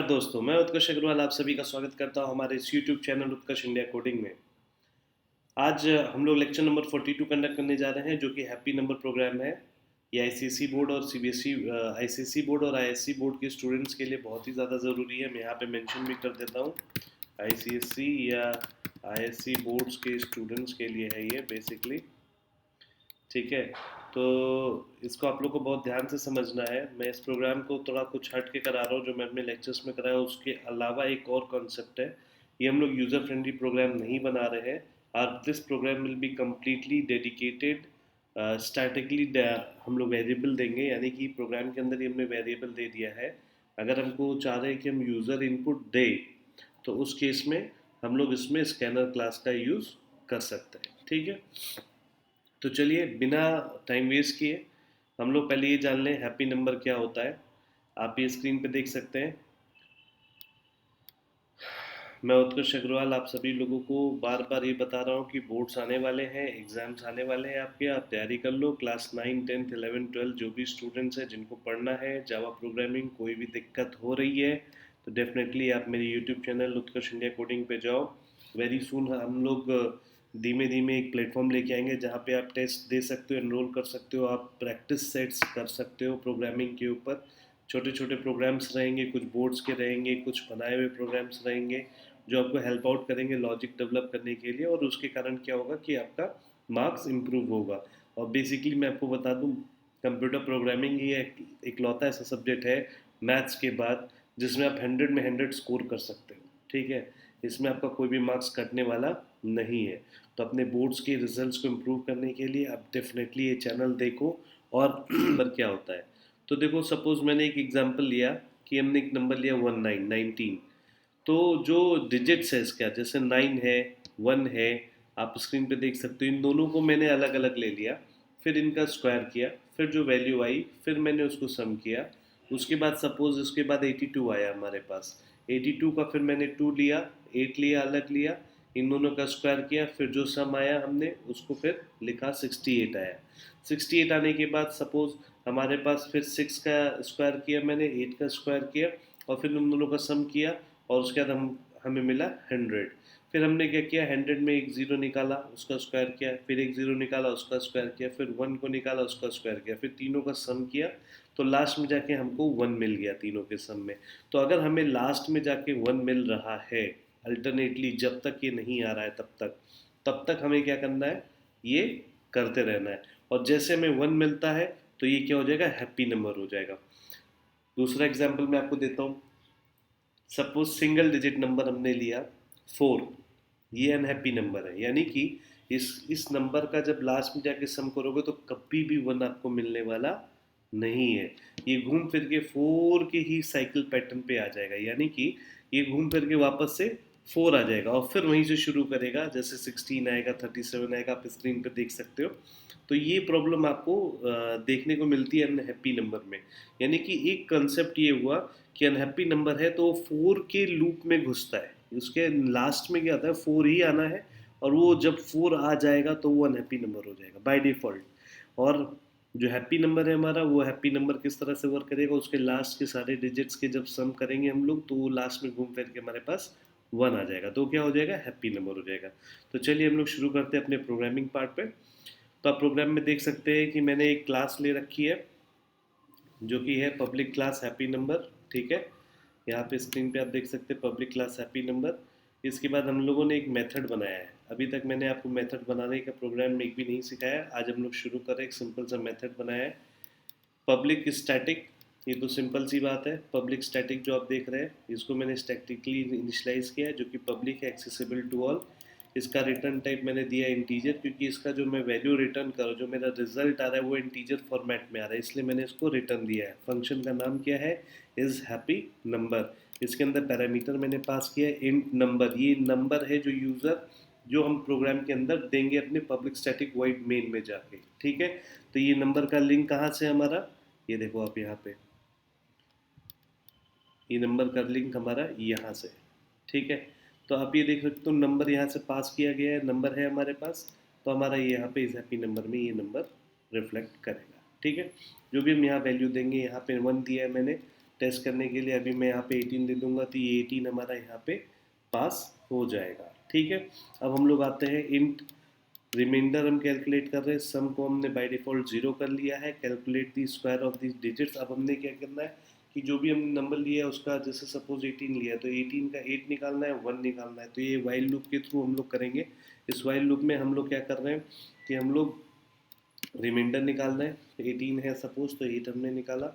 दोस्तों, मैं उत्कर्ष अग्रवाल आप सभी का स्वागत करता हूं हमारे इस यूट्यूब चैनल उत्कर्ष इंडिया कोडिंग में। आज हम लोग लेक्चर नंबर 42 कंडक्ट करने जा रहे हैं जो कि हैप्पी नंबर प्रोग्राम है। ये आईसीएसई बोर्ड और सीबीएसई आईसीएसई बोर्ड और आईएससी बोर्ड के स्टूडेंट्स के लिए बहुत ही ज़्यादा ज़रूरी है। मैं यहाँ पे मेंशन भी कर देता हूँ, आईसीएसई या आईएससी बोर्ड्स के स्टूडेंट्स के लिए है ये बेसिकली। ठीक है, तो इसको आप लोग को बहुत ध्यान से समझना है। मैं इस प्रोग्राम को थोड़ा कुछ हट के करा रहा हूँ जो मैं अपने लेक्चर्स में कराया, उसके अलावा एक और कॉन्सेप्ट है। ये हम लोग यूज़र फ्रेंडली प्रोग्राम नहीं बना रहे हैं। और this program will be completely dedicated statically. हम लोग वेरिएबल देंगे, यानी कि प्रोग्राम के अंदर ही हमने वेरिएबल दे दिया है। अगर हमको चाह रहे हैं कि हम यूज़र इनपुट दें तो उस केस में हम लोग इसमें स्कैनर क्लास का यूज़ कर सकते हैं। ठीक है, तो चलिए बिना टाइम वेस्ट किए हम लोग पहले ये जान लें हैप्पी नंबर क्या होता है। आप ये स्क्रीन पे देख सकते हैं। मैं उत्कर्ष अग्रवाल आप सभी लोगों को बार बार ये बता रहा हूँ कि बोर्ड्स आने वाले हैं, एग्ज़ाम्स आने वाले हैं आपके, आप तैयारी कर लो। क्लास 9, 10, 11, 12 जो भी स्टूडेंट्स हैं जिनको पढ़ना है जावा प्रोग्रामिंग, कोई भी दिक्कत हो रही है तो डेफिनेटली आप मेरे यूट्यूब चैनल उत्कर्ष इंडिया कोडिंग पे जाओ। वेरी सून हम लोग धीमे धीमे एक प्लेटफॉर्म लेके आएंगे जहाँ पे आप टेस्ट दे सकते हो, एनरोल कर सकते हो, आप प्रैक्टिस सेट्स कर सकते हो प्रोग्रामिंग के ऊपर। छोटे छोटे प्रोग्राम्स रहेंगे, कुछ बोर्ड्स के रहेंगे, कुछ बनाए हुए प्रोग्राम्स रहेंगे जो आपको हेल्प आउट करेंगे लॉजिक डेवलप करने के लिए। और उसके कारण क्या होगा कि आपका मार्क्स इम्प्रूव होगा। और बेसिकली मैं आपको बता दूं, कंप्यूटर प्रोग्रामिंग ही एक इकलौता ऐसा सब्जेक्ट है मैथ्स के बाद जिसमें आप 100 में 100 स्कोर कर सकते हो। ठीक है, इसमें आपका कोई भी मार्क्स कटने वाला नहीं है। तो अपने बोर्ड्स के रिजल्ट्स को इम्प्रूव करने के लिए आप डेफिनेटली ये चैनल देखो। और पर क्या होता है, तो देखो सपोज मैंने एक एग्जांपल लिया कि हमने एक नंबर लिया 19, तो जो डिजिट्स है इसका, जैसे 9 है, 1 है, आप स्क्रीन पे देख सकते हो। इन दोनों को मैंने अलग अलग ले लिया, फिर इनका स्क्वायर किया, फिर जो वैल्यू आई फिर मैंने उसको सम किया। उसके बाद सपोज उसके बाद 82 आया हमारे पास। 82 का फिर मैंने 2 लिया, 8 लिया, अलग लिया, इन दोनों का स्क्वायर किया, फिर जो सम आया हमने उसको फिर लिखा, 68 आया। 68 आने के बाद सपोज हमारे पास फिर 6 का स्क्वायर किया मैंने, 8 का स्क्वायर किया, और फिर उन दोनों का सम किया, और उसके बाद हमें मिला 100। फिर हमने क्या किया, 100 में एक ज़ीरो निकाला, उसका स्क्वायर किया, फिर एक ज़ीरो निकाला, उसका स्क्वायर किया, फिर 1 को निकाला, उसका स्क्वायर किया, फिर तीनों का सम किया, तो लास्ट में जाके हमको 1 मिल गया तीनों के सम में। तो अगर हमें लास्ट में जाके 1 मिल रहा है अल्टरनेटली, जब तक ये नहीं आ रहा है तब तक हमें क्या करना है, ये करते रहना है। और जैसे हमें 1 मिलता है तो ये क्या हो जाएगा, हैप्पी नंबर हो जाएगा। दूसरा एग्जाम्पल मैं आपको देता हूँ। सपोज सिंगल डिजिट नंबर हमने लिया 4, ये अनहैप्पी नंबर है, यानी कि इस नंबर का जब लास्ट में जाके सम करोगे तो कभी भी 1 आपको मिलने वाला नहीं है। ये घूम फिर के 4 के ही साइकिल पैटर्न पे आ जाएगा, यानी कि ये घूम फिर के वापस से 4 आ जाएगा और फिर वहीं से शुरू करेगा, जैसे 16 आएगा, 37 आएगा, आप स्क्रीन पर देख सकते हो। तो ये प्रॉब्लम आपको देखने को मिलती है अनहैप्पी नंबर में। यानी कि एक कंसेप्ट ये हुआ कि अनहैप्पी नंबर है तो 4 के लूप में घुसता है, उसके लास्ट में क्या आता है, 4 ही आना है, और वो जब 4 आ जाएगा तो वो अनहैप्पी नंबर हो जाएगा बाय डिफ़ॉल्ट। और जो हैप्पी नंबर है हमारा, वो हैप्पी नंबर किस तरह से वर्क करेगा, उसके लास्ट के सारे डिजिट्स के जब सम करेंगे हम लोग तो वो लास्ट में घूम फिर के हमारे पास 1 आ जाएगा, तो क्या हो जाएगा, हैप्पी नंबर हो जाएगा। तो चलिए हम लोग शुरू करते हैं अपने प्रोग्रामिंग पार्ट पे। तो आप प्रोग्राम में देख सकते हैं कि मैंने एक क्लास ले रखी है जो कि है पब्लिक क्लास हैप्पी नंबर। ठीक है, यहाँ पे स्क्रीन पे आप देख सकते हैं पब्लिक क्लास हैप्पी नंबर। इसके बाद हम लोगों ने एक मेथड बनाया है। अभी तक मैंने आपको मेथड बनाने का प्रोग्राम में एक भी नहीं सिखाया। आज हम लोग शुरू करें, एक सिंपल सा मेथड बनाया है पब्लिक स्टैटिक। ये तो सिंपल सी बात है। पब्लिक स्टैटिक जो आप देख रहे हैं इसको मैंने स्टैटिकली इनिशलाइज किया है, जो कि पब्लिक है, एक्सेसिबल टू ऑल। इसका रिटर्न टाइप मैंने दिया इंटीजर, क्योंकि इसका जो मैं वैल्यू रिटर्न करूँ, जो मेरा रिजल्ट आ रहा है वो इंटीजर फॉर्मेट में आ रहा है, इसलिए मैंने इसको रिटर्न दिया है। फंक्शन का नाम क्या है, इज़ हैप्पी नंबर। इसके अंदर पैरामीटर मैंने पास किया है इंट नंबर। ये नंबर है जो यूज़र, जो हम प्रोग्राम के अंदर देंगे अपने पब्लिक स्टैटिक वॉइड मेन में जाके। ठीक है, तो ये नंबर का लिंक कहाँ से हमारा, ये देखो आप यहाँ पे, ये नंबर का लिंक हमारा यहाँ से। ठीक है, तो आप ये देख सकते हो नंबर यहाँ से पास किया गया है, नंबर है हमारे पास, तो हमारा ये यहाँ पे इस हैप्पी नंबर में ये नंबर रिफ्लेक्ट करेगा। ठीक है, जो भी हम यहाँ वैल्यू देंगे, यहाँ पे 1 दिया है मैंने, टेस्ट करने के लिए अभी मैं यहाँ पे 18 दे दूंगा तो ये 18 हमारा यहाँ पे पास हो जाएगा। ठीक है, अब हम लोग आते हैं इंट रिमाइंडर हम कैलकुलेट कर रहे हैं, सम को हमने बाय डिफ़ॉल्ट ज़ीरो कर लिया है, calculate the square of this digits. अब हमने क्या करना है कि जो भी हमने नंबर लिया है उसका, जैसे सपोज 18 लिया है तो 18 का 8 निकालना है, 1 निकालना है। तो ये वाइल लूप के थ्रू हम लोग करेंगे। इस वाइल लूप में हम लोग क्या कर रहे हैं कि हम लोग रिमाइंडर निकालना है। 18 है सपोज, तो 8 हमने निकाला।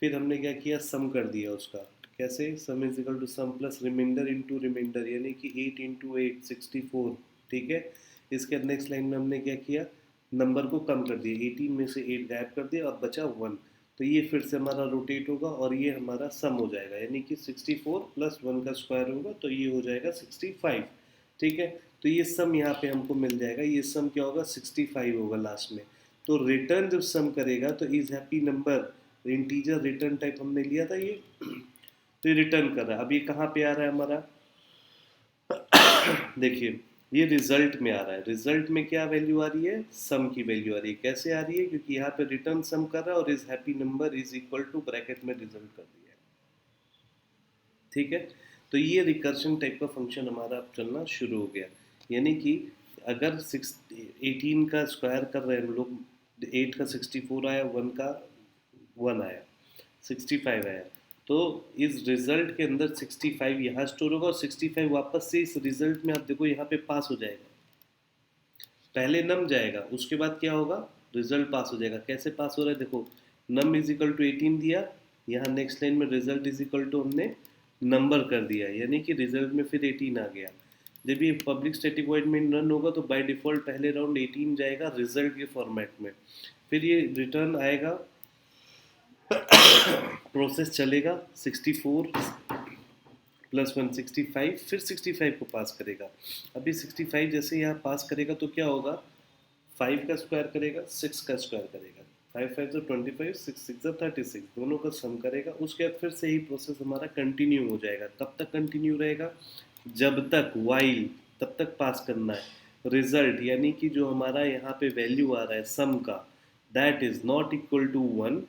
फिर हमने क्या किया, सम कर दिया उसका। कैसे, sum is equal to sum plus remainder into remainder, यानी कि 8 इंटू 8 64। ठीक है, इसके नेक्स्ट लाइन में हमने क्या किया, नंबर को कम कर दिया, 18 में से 8 गायब कर दिया और बचा 1। तो ये फिर से हमारा रोटेट होगा और ये हमारा सम हो जाएगा, यानी कि 64 प्लस 1 का स्क्वायर होगा तो ये हो जाएगा 65। ठीक है, तो ये सम यहाँ पे हमको मिल जाएगा। ये सम क्या होगा, 65 होगा लास्ट में। तो रिटर्न जब सम करेगा तो is happy number, integer return type हमने लिया था ये, तो ये रिटर्न कर रहा है। अब ये कहाँ पे आ रहा है हमारा, देखिए ये रिजल्ट में आ रहा है। रिजल्ट में क्या वैल्यू आ रही है, सम की वैल्यू आ रही है। कैसे आ रही है, क्योंकि यहाँ पे रिटर्न सम कर रहा है और is happy number is equal to bracket में रिजल्ट कर दिया है। ठीक है, तो ये रिकर्शन टाइप का फंक्शन हमारा अब चलना शुरू हो गया। यानी कि अगर 18 का स्क्वायर कर रहे हैं हम लोग, 8 का 64 आया, 1 का 1 आया, 65 आया। तो इस रिजल्ट के अंदर 65 यहाँ स्टोर होगा और 65 वापस से इस रिजल्ट में आप देखो यहाँ पे पास हो जाएगा। पहले नम जाएगा, उसके बाद क्या होगा, रिजल्ट पास हो जाएगा। कैसे पास हो रहा है, देखो नम इज इक्वल टू 18 दिया, यहाँ नेक्स्ट लाइन में रिजल्ट इज इक्वल टू हमने नंबर कर दिया, यानी कि रिजल्ट में फिर 18 आ गया। जब ये public static void main run होगा तो बाय डिफॉल्ट पहले राउंड 18 जाएगा रिजल्ट के फॉर्मेट में, फिर ये रिटर्न आएगा, प्रोसेस चलेगा 64 प्लस 1 65, फिर 65 को पास करेगा। अभी 65 जैसे यहाँ पास करेगा तो क्या होगा, 5 का स्क्वायर करेगा, 6 का स्क्वायर करेगा, 5 5 जो 25, 6 6 जो 36, दोनों का सम करेगा। उसके बाद फिर से ही प्रोसेस हमारा कंटिन्यू हो जाएगा। कब तक कंटिन्यू रहेगा, जब तक वाइल, तब तक पास करना है। रिजल्ट यानी कि जो हमारा यहाँ पे वैल्यू आ रहा है सम का, that is not equal to 1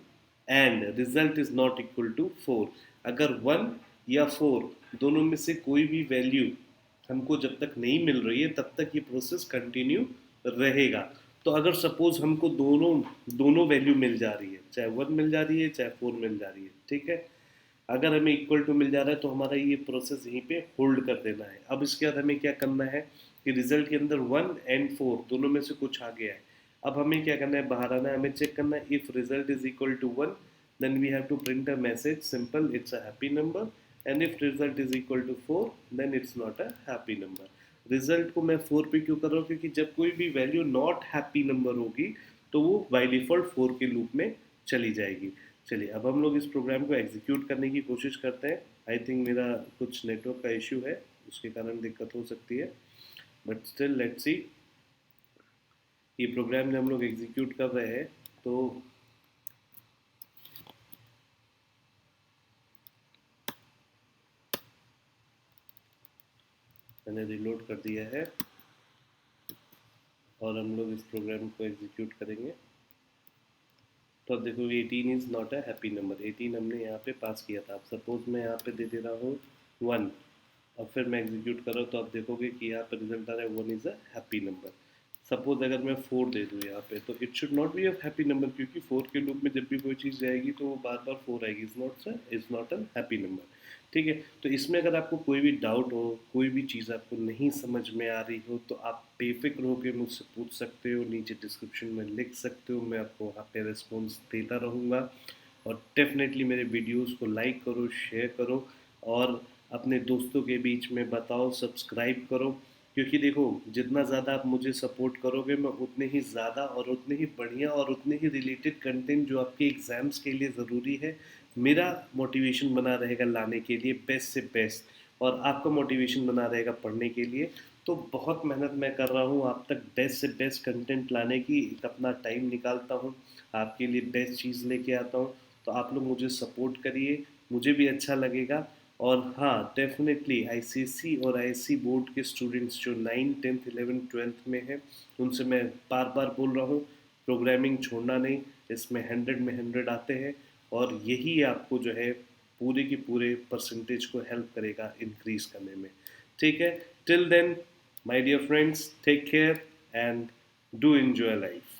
and result is not equal to 4। अगर 1 या 4 दोनों में से कोई भी वैल्यू हमको जब तक नहीं मिल रही है तब तक ये प्रोसेस कंटिन्यू रहेगा। तो अगर सपोज हमको दोनों दोनों वैल्यू मिल जा रही है, चाहे 1 मिल जा रही है चाहे 4 मिल जा रही है, ठीक है, अगर हमें इक्वल टू मिल जा रहा है तो हमारा ये प्रोसेस यहीं पे होल्ड कर देना है। अब इसके बाद हमें क्या करना है कि रिजल्ट के अंदर 1 एंड 4 दोनों में से कुछ आ गया है। अब हमें क्या करना है, बाहर आना है, हमें चेक करना है if result is equal to 1 then we have to print a message simple it's a happy number, and if result is equal to 4 then it's not a happy number. Result को मैं 4 पे क्यों कर रहा हूँ, क्योंकि जब कोई भी वैल्यू नॉट हैप्पी नंबर होगी तो वो बाय डिफॉल्ट 4 के लूप में चली जाएगी। चलिए अब हम लोग इस प्रोग्राम को एग्जीक्यूट करने की कोशिश करते हैं। आई थिंक मेरा कुछ नेटवर्क का इश्यू है, उसके कारण दिक्कत हो सकती है, बट स्टिल लेट्स सी। ये प्रोग्राम जब हम लोग एग्जीक्यूट कर रहे हैं तो मैंने रिलोड कर दिया है और हम लोग इस प्रोग्राम को एग्जीक्यूट करेंगे। तो अब देखो 18 is not a happy number, 18 हमने यहाँ पे पास किया था। अब सपोज मैं यहाँ पे दे दे रहा हूँ 1, और फिर मैं एग्जीक्यूट कर रहा हूँ तो आप देखोगे कि यहाँ पर रिजल्ट आ रहा है 1 is a happy number. Suppose अगर मैं 4 दे दूँ यहाँ पे तो it should not be a happy number, क्योंकि 4 के लूप में जब भी कोई चीज़ जाएगी तो वो बार बार 4 आएगी, is not a happy number. ठीक है, तो इसमें अगर आपको कोई भी डाउट हो, कोई भी चीज़ आपको नहीं समझ में आ रही हो तो आप बेफिक्र होकर मुझसे पूछ सकते हो, नीचे डिस्क्रिप्शन में लिख सकते हो, मैं आपको वहाँ पे रिस्पॉन्स देता रहूँगा। और डेफिनेटली मेरे वीडियोस को लाइक करो, शेयर करो और अपने दोस्तों के बीच में बताओ, सब्सक्राइब करो, क्योंकि देखो जितना ज़्यादा आप मुझे सपोर्ट करोगे मैं उतने ही ज़्यादा और उतने ही बढ़िया और उतने ही रिलेटेड कंटेंट जो आपके एग्ज़ाम्स के लिए ज़रूरी है, मेरा मोटिवेशन बना रहेगा लाने के लिए बेस्ट से बेस्ट, और आपका मोटिवेशन बना रहेगा पढ़ने के लिए। तो बहुत मेहनत मैं कर रहा हूँ आप तक बेस्ट से बेस्ट कंटेंट लाने की, एक अपना टाइम निकालता हूँ, आपके लिए बेस्ट चीज़ लेके आता हूँ। तो आप लोग मुझे सपोर्ट करिए, मुझे भी अच्छा लगेगा। और हाँ, डेफिनेटली आईसीएसई और आईएससी बोर्ड के स्टूडेंट्स जो 9, 10th, 11th, 12th में हैं, उनसे मैं बार बार बोल रहा हूँ प्रोग्रामिंग छोड़ना नहीं, इसमें 100 में 100 आते हैं और यही आपको जो है पूरे की पूरे परसेंटेज को हेल्प करेगा इंक्रीज करने में। ठीक है, till then my dear friends, take care and do enjoy life.